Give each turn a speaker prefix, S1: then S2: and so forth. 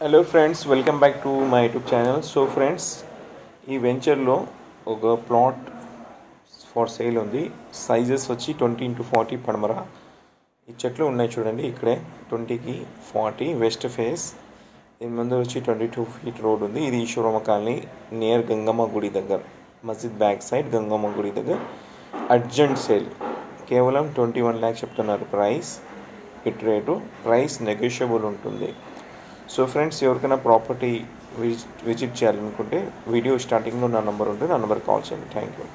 S1: Hello friends, welcome back to my YouTube channel. So friends, ఈ వెంచర్లో ఒక plot for sale ఉంది. Sizes వచ్చి 20x40 పడమర. ఈ చెట్లు ఉన్నాయి చూడండి, ఇక్కడే 20కి 40 వెస్ట్ ఫేస్. దీని ముందు వచ్చి 22 ఫీట్ రోడ్ ఉంది. ఇది ఈశ్వరమ్మ కాలనీ నియర్ గంగమ్మ గుడి దగ్గర, మస్జిద్ బ్యాక్ సైడ్ గంగమ్మ గుడి దగ్గర. అర్జెంట్ సేల్, కేవలం 21 lakhs చెప్తున్నారు price. It rate price negotiable ఉంటుంది. సో ఫ్రెండ్స్, ఎవరికైనా ప్రాపర్టీ విజిట్ చేయాలనుకుంటే వీడియో స్టార్టింగ్లో నా నెంబర్ ఉంటుంది, నా నెంబర్ కాల్ చేయండి. Thank you.